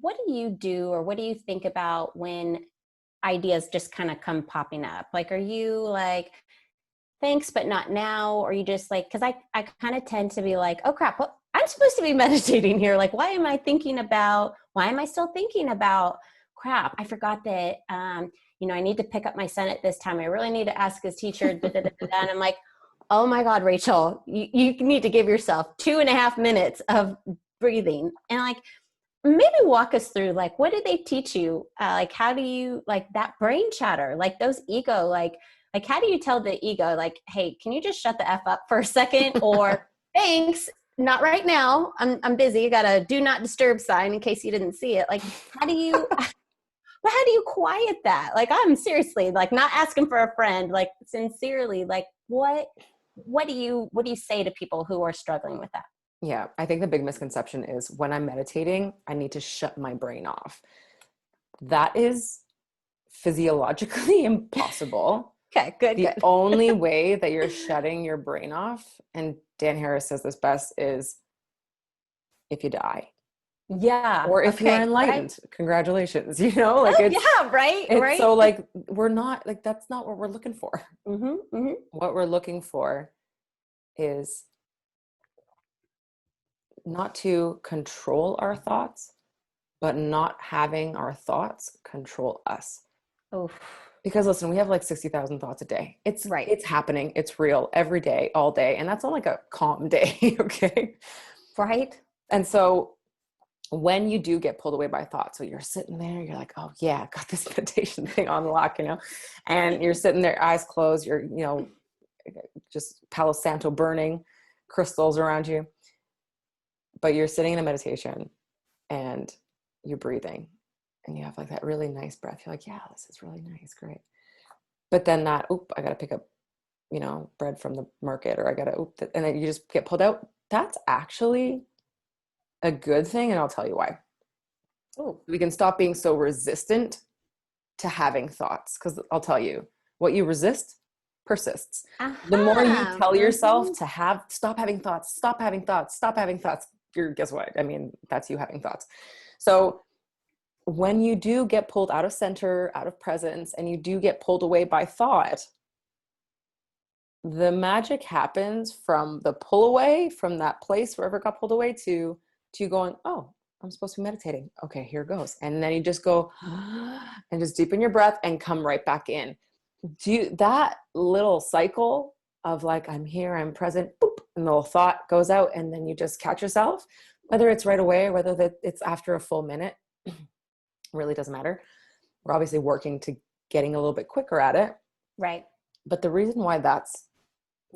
what do you do or what do you think about when ideas just kind of come popping up? Like, are you like, thanks, but not now? Or you just like, because I kind of tend to be like, oh crap, well, I'm supposed to be meditating here. Like, why am I still thinking about crap? I forgot that, I need to pick up my son at this time. I really need to ask his teacher. And I'm like, oh my God, Rachel, you need to give yourself 2.5 minutes of breathing. And like, maybe walk us through, like, what did they teach you? Like, how do you, like that brain chatter, like those ego, like, how do you tell the ego, like, hey, can you just shut the F up for a second? Or thanks, not right now. I'm busy. Got a do not disturb sign in case you didn't see it. Like, how do you quiet that? Like, I'm seriously like not asking for a friend, like sincerely, like what do you say to people who are struggling with that? Yeah, I think the big misconception is when I'm meditating, I need to shut my brain off. That is physiologically impossible. Okay, good. The only way that you're shutting your brain off, and Dan Harris says this best, is if you die. Yeah. Or if you're enlightened, right? Congratulations. Like yeah, right. It's right. So like, we're not like, that's not what we're looking for. Mm-hmm, mm-hmm. What we're looking for is not to control our thoughts, but not having our thoughts control us. Oof. Because listen, we have like 60,000 thoughts a day. It's right. It's happening. It's real every day, all day. And that's on like a calm day. Okay. Right. And so when you do get pulled away by thoughts, so you're sitting there, you're like, oh yeah, I got this meditation thing on lock, and you're sitting there, eyes closed, you're, just Palo Santo burning, crystals around you. But you're sitting in a meditation and you're breathing and you have like that really nice breath. You're like, yeah, this is really nice. Great. But then I got to pick up, bread from the market, or I got to, and then you just get pulled out. That's actually a good thing. And I'll tell you why. Ooh. We can stop being so resistant to having thoughts. Cause I'll tell you, what you resist persists. Uh-huh. The more you tell yourself to stop having thoughts, guess what? I mean, that's you having thoughts. So when you do get pulled out of center, out of presence, and you do get pulled away by thought, the magic happens from the pull away from that place, wherever it got pulled away to going, oh, I'm supposed to be meditating. Okay, here goes. And then you just go and just deepen your breath and come right back in. Do that little cycle of like, I'm here, I'm present, boop, and the little thought goes out, and then you just catch yourself, whether it's right away, or whether it's after a full minute, really doesn't matter. We're obviously working to getting a little bit quicker at it. Right. But the reason why there's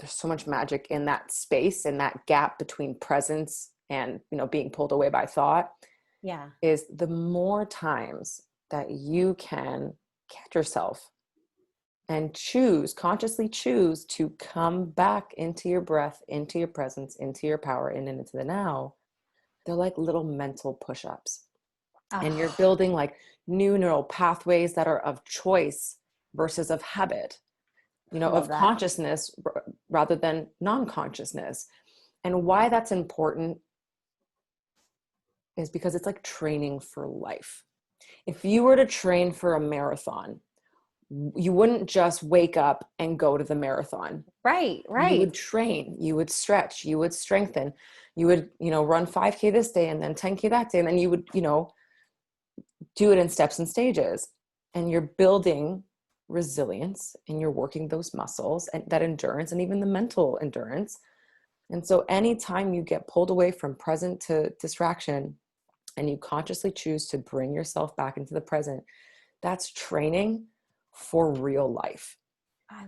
so much magic in that space, in that gap between presence and, being pulled away by thought, is the more times that you can catch yourself and consciously choose to come back into your breath, into your presence, into your power, and into the now, they're like little mental push-ups. Oh. And you're building like new neural pathways that are of choice versus of habit, of consciousness rather than non-consciousness. And why that's important is because it's like training for life. If you were to train for a marathon, you wouldn't just wake up and go to the marathon. Right. You would train, you would stretch, you would strengthen, you would, run 5K this day and then 10K that day. And then you would, do it in steps and stages. and you're building resilience, and you're working those muscles and that endurance, and even the mental endurance. And so anytime you get pulled away from present to distraction, and you consciously choose to bring yourself back into the present, that's training for real life.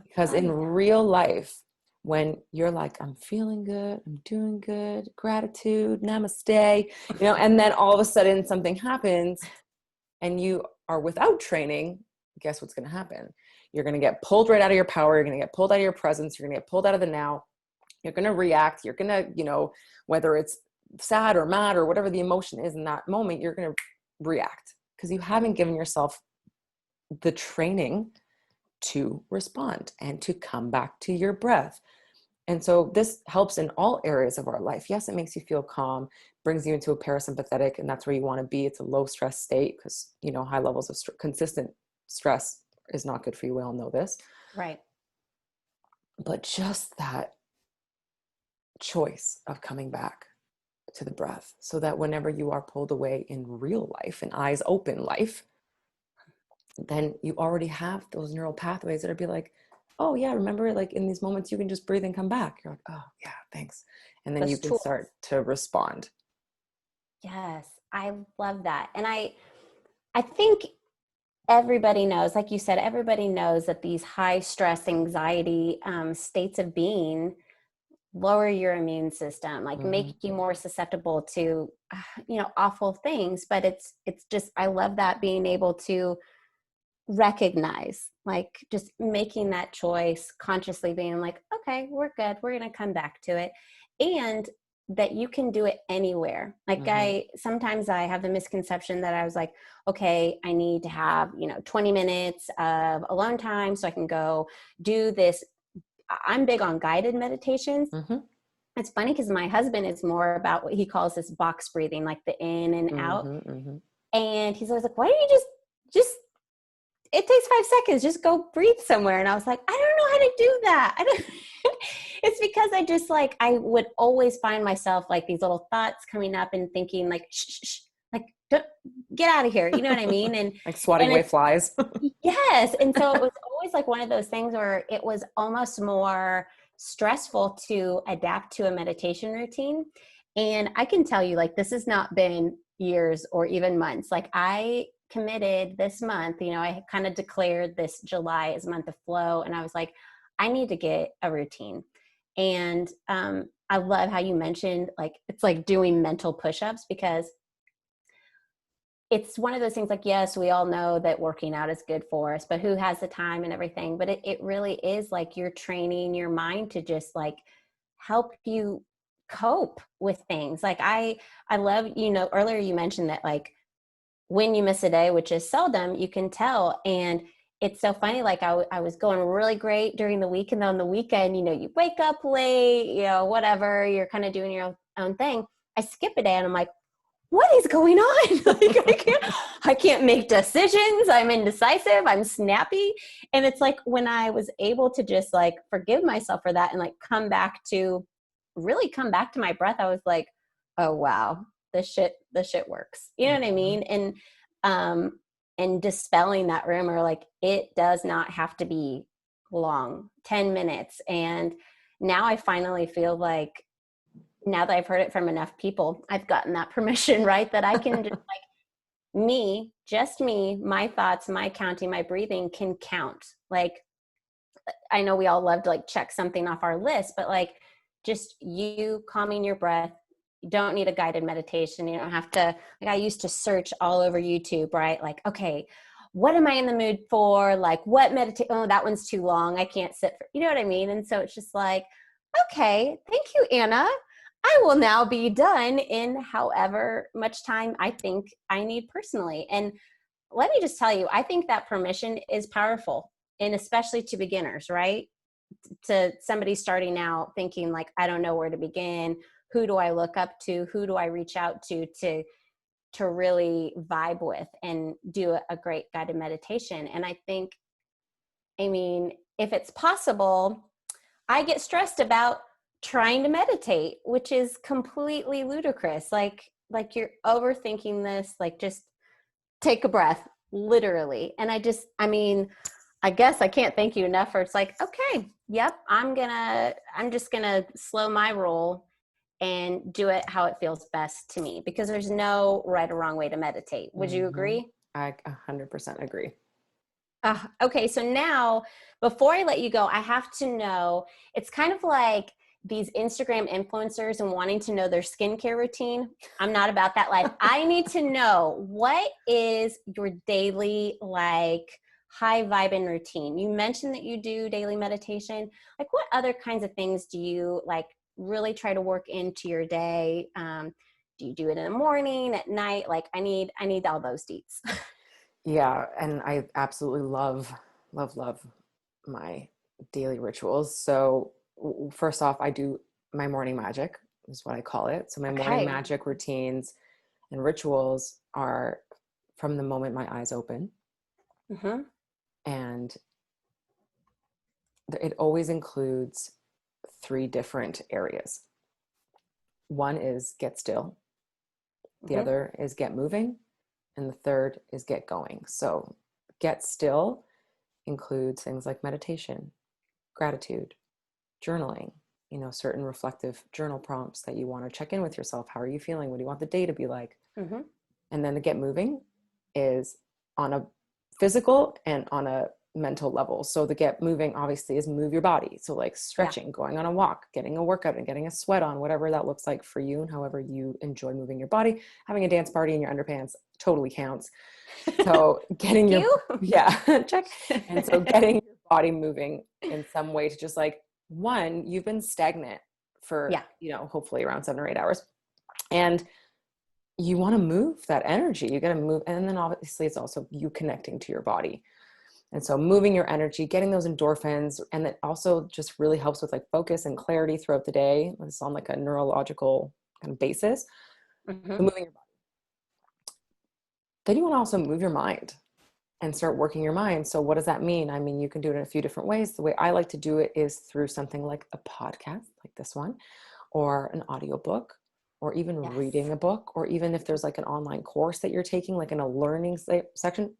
Because in real life, when you're like, I'm feeling good, I'm doing good, gratitude, namaste, and then all of a sudden something happens and you are without training, guess what's going to happen? You're going to get pulled right out of your power. You're going to get pulled out of your presence. You're going to get pulled out of the now. You're going to react. You're going to, whether it's sad or mad or whatever the emotion is in that moment, you're going to react because you haven't given yourself the training to respond and to come back to your breath. And so this helps in all areas of our life. Yes, it makes you feel calm, brings you into a parasympathetic, and that's where you want to be. It's a low stress state because, high levels of consistent stress is not good for you. We all know this. Right. But just that choice of coming back to the breath, so that whenever you are pulled away in real life, in eyes open life, then you already have those neural pathways that are be like, oh yeah, remember, like in these moments you can just breathe and come back. You're like, oh yeah, thanks. And then you can start to respond. Yes, I love that. And I think everybody knows, like you said, everybody knows that these high stress, anxiety states of being lower your immune system, like make you more susceptible to, awful things. But it's just, I love that, being able to recognize, like just making that choice consciously, being like, okay, we're good, we're going to come back to it. And that you can do it anywhere. Like sometimes I have the misconception that I was like, okay, I need to have, 20 minutes of alone time so I can go do this. I'm big on guided meditations. It's funny because my husband is more about what he calls this box breathing, like the in and out. And he's always like, why don't you just it takes 5 seconds, just go breathe somewhere. And I was like, I don't know how to do that. It's because I just like, I would always find myself like these little thoughts coming up and thinking like, shh, like, don't, get out of here. You know what I mean? And like swatting away flies. Yes. And so it was always like one of those things where it was almost more stressful to adapt to a meditation routine. And I can tell you, like, this has not been years or even months. Like, I committed this month, I kind of declared this July as month of flow. And I was like, I need to get a routine. And I love how you mentioned, like, it's like doing mental push-ups, because it's one of those things like, yes, we all know that working out is good for us, but who has the time and everything? But it really is like you're training your mind to just like help you cope with things. Like I love, earlier you mentioned that like when you miss a day, which is seldom, you can tell. And it's so funny. Like I was going really great during the week. And then on the weekend, you wake up late, whatever, you're kind of doing your own thing. I skip a day and I'm like, what is going on? Like, I can't make decisions. I'm indecisive. I'm snappy. And it's like when I was able to just like forgive myself for that and like really come back to my breath, I was like, oh, wow, this shit works. You know what I mean? And dispelling that rumor, like it does not have to be long, 10 minutes. And now I finally feel like, now that I've heard it from enough people, I've gotten that permission, right? That I can just like just me, my thoughts, my counting, my breathing can count. Like, I know we all love to like check something off our list, but like just you calming your breath, you don't need a guided meditation. You don't have to, like I used to search all over YouTube, right? Like, okay, what am I in the mood for? Like what meditate? Oh, that one's too long. I can't sit for, you know what I mean? And so it's just like, okay, thank you, Anna. I will now be done in however much time I think I need personally. And let me just tell you, I think that permission is powerful, and especially to beginners, right? To somebody starting out thinking like, I don't know where to begin. Who do I look up to? Who do I reach out to really vibe with and do a great guided meditation? And I think, if it's possible, I get stressed about trying to meditate, which is completely ludicrous. Like you're overthinking this, like just take a breath, literally. And I mean, I guess I can't thank you enough for, it's like, okay, yep, I'm just gonna slow my roll and do it how it feels best to me, because there's no right or wrong way to meditate. Would you Mm-hmm. agree? I 100% agree. Okay, so now before I let you go, I have to know, it's kind of like these Instagram influencers and wanting to know their skincare routine. I'm not about that life. I need to know, what is your daily, like, high vibing routine? You mentioned that you do daily meditation. Like, what other kinds of things do you like really try to work into your day? Do you do it in the morning, at night? Like, I need all those deets. Yeah, and I absolutely love my daily rituals. So first off, I do my morning magic is what I call it. So my morning Okay. magic routines and rituals are from the moment my eyes open, Mm-hmm. and it always includes three different areas. One is get still, the Mm-hmm. other is get moving, and the third is get going. So get still includes things like meditation, gratitude, journaling, certain reflective journal prompts that you want to check in with yourself. How are you feeling? What do you want the day to be like? Mm-hmm. And then the get moving is on a physical and on a mental level. So the get moving obviously is move your body. So like Yeah. stretching, going on a walk, getting a workout and getting a sweat on, whatever that looks like for you and however you enjoy moving your body. Having a dance party in your underpants totally counts. So getting Thank your, you. yeah, check. And so getting your body moving in some way to just like, one, you've been stagnant for, Yeah. hopefully around 7 or 8 hours. And you want to move that energy. You got to move. And then obviously it's also you connecting to your body. And so moving your energy, getting those endorphins, and that also just really helps with like focus and clarity throughout the day. It's on like a neurological kind of basis. Mm-hmm. So moving your body. Then you want to also move your mind and start working your mind. So what does that mean? I mean, you can do it in a few different ways. The way I like to do it is through something like a podcast, like this one, or an audiobook, or even Yes. reading a book, or even if there's like an online course that you're taking, like in a learning section,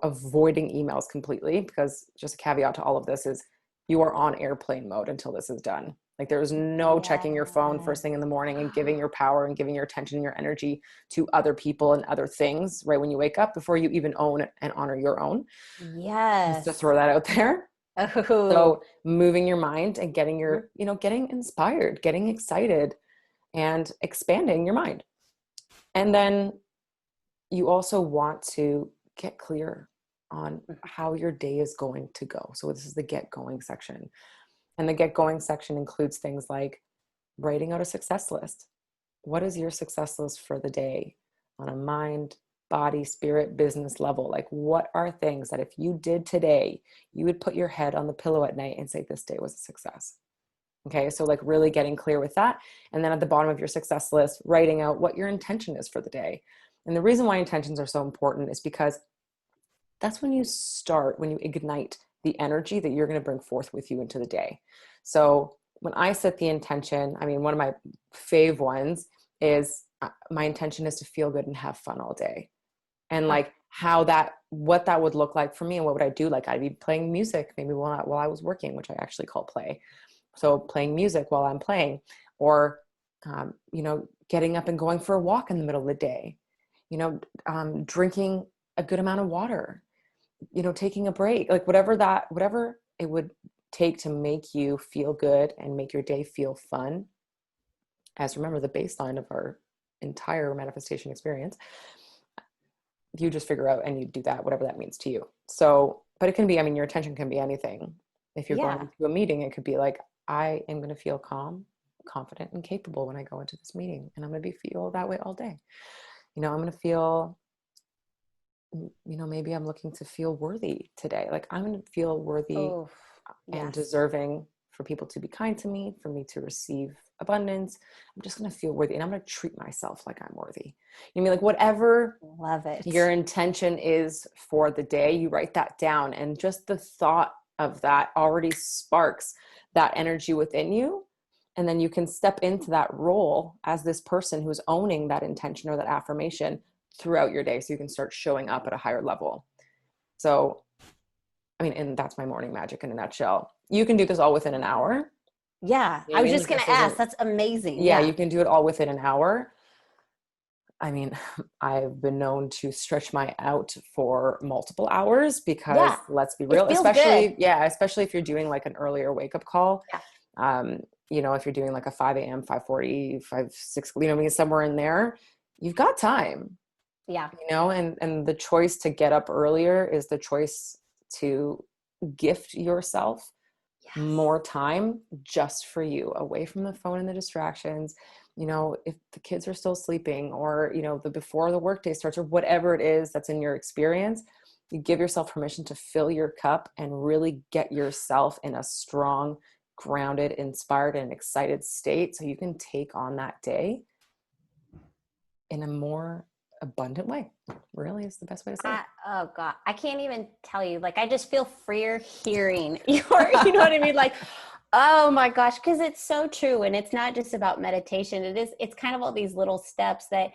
avoiding emails completely, because just a caveat to all of this is you are on airplane mode until this is done. Like there's no checking your phone Yes. first thing in the morning and giving your power and giving your attention and your energy to other people and other things right when you wake up before you even own and honor your own. Just to Yes. throw that out there. Oh. So moving your mind and getting Mhm. getting inspired, getting excited and expanding your mind. And then you also want to get clear on how your day is going to go. So this is the get going section. And the get going section includes things like writing out a success list. What is your success list for the day on a mind, body, spirit, business level? Like, what are things that if you did today, you would put your head on the pillow at night and say, this day was a success? Okay, so like really getting clear with that. And then at the bottom of your success list, writing out what your intention is for the day. And the reason why intentions are so important is because that's when you ignite the energy that you're going to bring forth with you into the day. So when I set the intention, I mean, one of my fave ones is my intention is to feel good and have fun all day. And Oh, like what that would look like for me and what would I do? Like I'd be playing music maybe while I was working, which I actually call play. So playing music while I'm playing, or, getting up and going for a walk in the middle of the day, drinking a good amount of water, taking a break, like whatever it would take to make you feel good and make your day feel fun. As remember, the baseline of our entire manifestation experience, you just figure out and you do that, whatever that means to you. So, but it can be, I mean, your attention can be anything. If you're going yeah. into a meeting, it could be like, I am going to feel calm, confident, and capable when I go into this meeting. And I'm going to feel that way all day. I'm going to feel, maybe I'm looking to feel worthy today. Like I'm going to feel worthy Oh, and yes. deserving for people to be kind to me, for me to receive abundance. I'm just going to feel worthy and I'm going to treat myself like I'm worthy. You mean like whatever Love your it. intention is for the day, you write that down, and just the thought of that already sparks that energy within you. And then you can step into that role as this person who's owning that intention or that affirmation throughout your day so you can start showing up at a higher level. So, I mean, and that's my morning magic in a nutshell. You can do this all within an hour. Yeah. You know I what I was mean? just Like, going this to ask. isn't, That's amazing. yeah, Yeah. you can do it all within an hour. I mean, I've been known to stretch my out for multiple hours because Yeah. let's be It real, feels good. especially if you're doing like an earlier wake up call. Yeah. You know, if you're doing like a 5 a.m., 5:40, 6, you know, I mean, somewhere in there, you've got time, Yeah. you know, and the choice to get up earlier is the choice to gift yourself Yes. more time just for you, away from the phone and the distractions. You know, if the kids are still sleeping, or, you know, the before the workday starts, or whatever it is that's in your experience, you give yourself permission to fill your cup and really get yourself in a strong, grounded, inspired, and excited state so you can take on that day in a more abundant way. Really is the best way to say it. Oh God, I can't even tell you. Like, I just feel freer hearing your, you know what I mean? Like, oh my gosh, because it's so true. And it's not just about meditation. It's kind of all these little steps that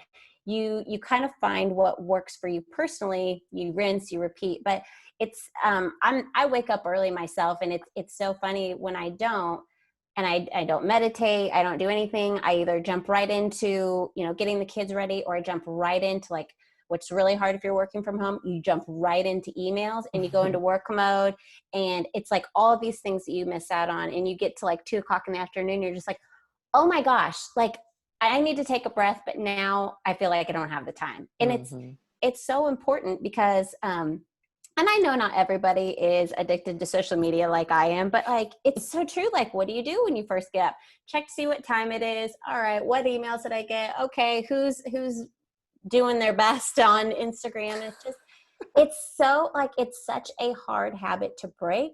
you kind of find what works for you personally. You rinse, you repeat. But it's I wake up early myself, and it's so funny when I don't. And I don't meditate, I don't do anything. I either jump right into, you know, getting the kids ready, or I jump right into, like, what's really hard if you're working from home, you jump right into emails and you go into work mode. And it's like all of these things that you miss out on. And you get to like 2 o'clock in the afternoon, you're just like, oh my gosh, like I need to take a breath, but now I feel like I don't have the time. And Mm-hmm. it's so important because, and I know not everybody is addicted to social media like I am, but like, it's so true. Like, what do you do when you first get up? Check to see what time it is. All right, what emails did I get? Okay, who's doing their best on Instagram? It's so like, it's such a hard habit to break,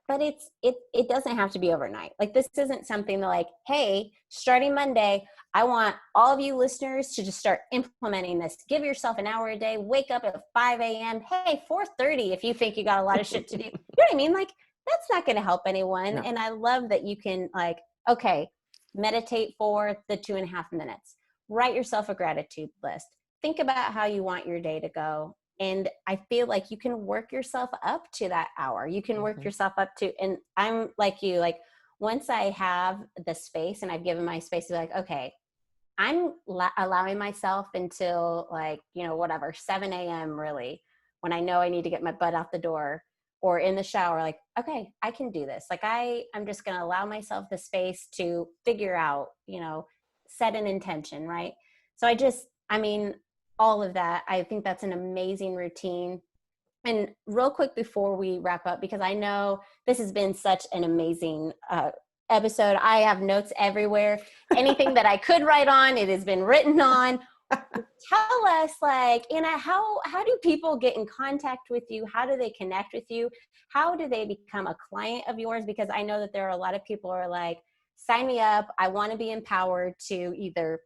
but it doesn't have to be overnight. Like, this isn't something that, like, hey, starting Monday, I want all of you listeners to just start implementing this. Give yourself an hour a day, wake up at 5 a.m. Hey, 4:30 if you think you got a lot of shit to do. You know what I mean? Like, that's not going to help anyone. No. And I love that you can, like, okay, meditate for the 2.5 minutes. Write yourself a gratitude list. Think about how you want your day to go. And I feel like you can work yourself up to that hour. You can work Mm-hmm. yourself up to, and I'm like you, like, once I have the space and I've given my space to be like, okay, I'm allowing myself until, like, you know, whatever, 7 a.m. really, when I know I need to get my butt out the door, or in the shower, like, okay, I can do this. Like, I'm just going to allow myself the space to figure out, you know, set an intention. Right. So I mean, all of that, I think that's an amazing routine. And real quick before we wrap up, because I know this has been such an amazing episode. I have notes everywhere. Anything that I could write on, it has been written on. Tell us, like, Anna, how do people get in contact with you? How do they connect with you? How do they become a client of yours? Because I know that there are a lot of people who are like, sign me up. I want to be empowered to either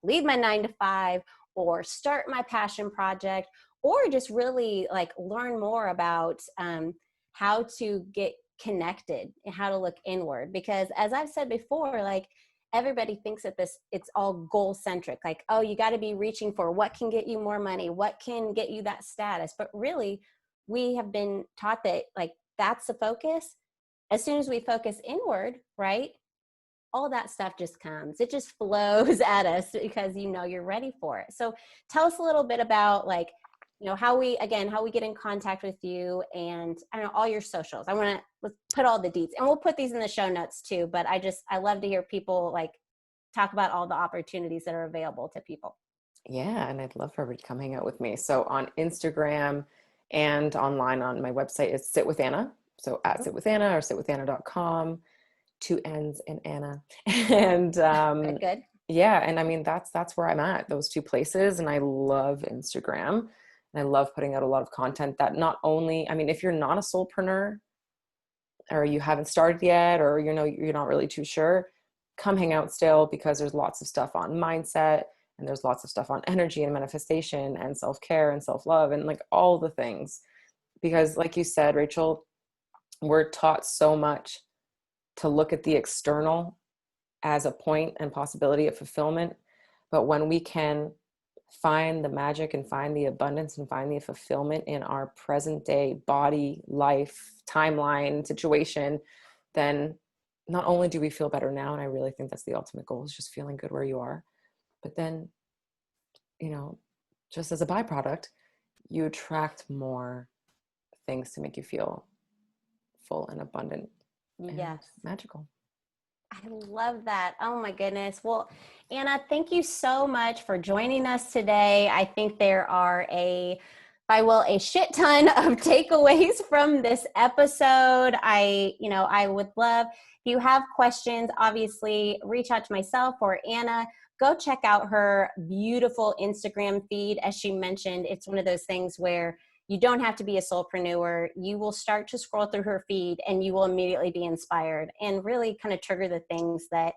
leave my 9 to 5, or start my passion project, or just really like learn more about how to get connected and how to look inward. Because as I've said before, like, everybody thinks that it's all goal centric. Like, oh, you got to be reaching for what can get you more money, what can get you that status. But really, we have been taught that, like, that's the focus. As soon as we focus inward, right, all that stuff just comes. It just flows at us because, you know, you're ready for it. So tell us a little bit about, like, you know, how we get in contact with you, and I don't know, all your socials. Let's put all the deets, and we'll put these in the show notes too. But I love to hear people, like, talk about all the opportunities that are available to people. Yeah, and I'd love for everybody to come hang out with me. So on Instagram and online on my website is Sit with Anna. So at Sit with Anna, or sitwithanna.com, 2 N's in Anna. And Good. yeah, and I mean that's where I'm at, those 2 places. And I love Instagram, and I love putting out a lot of content that not only, I mean, if you're not a soulpreneur, or you haven't started yet, or, you know, you're not really too sure, come hang out still, because there's lots of stuff on mindset, and there's lots of stuff on energy and manifestation and self-care and self-love and like all the things. Because like you said, Rachel, we're taught so much to look at the external as a point and possibility of fulfillment. But when we can find the magic and find the abundance and find the fulfillment in our present day body, life, timeline, situation, then not only do we feel better now, and I really think that's the ultimate goal, is just feeling good where you are, but then, you know, just as a byproduct, you attract more things to make you feel full and abundant and Yes. magical. I love that. Oh my goodness. Well, Anna, thank you so much for joining us today. I think there are a shit ton of takeaways from this episode. I would love, if you have questions, obviously reach out to myself or Anna. Go check out her beautiful Instagram feed. As she mentioned, it's one of those things where you don't have to be a soulpreneur. You will start to scroll through her feed and you will immediately be inspired and really kind of trigger the things that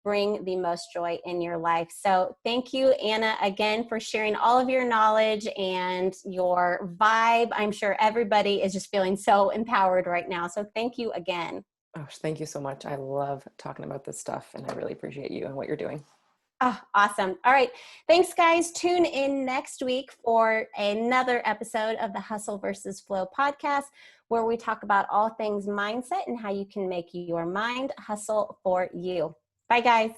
bring the most joy in your life. So thank you, Anna, again, for sharing all of your knowledge and your vibe. I'm sure everybody is just feeling so empowered right now. So thank you again. Oh, thank you so much. I love talking about this stuff, and I really appreciate you and what you're doing. Oh, awesome. All right. Thanks, guys. Tune in next week for another episode of the Hustle versus Flow podcast, where we talk about all things mindset and how you can make your mind hustle for you. Bye, guys.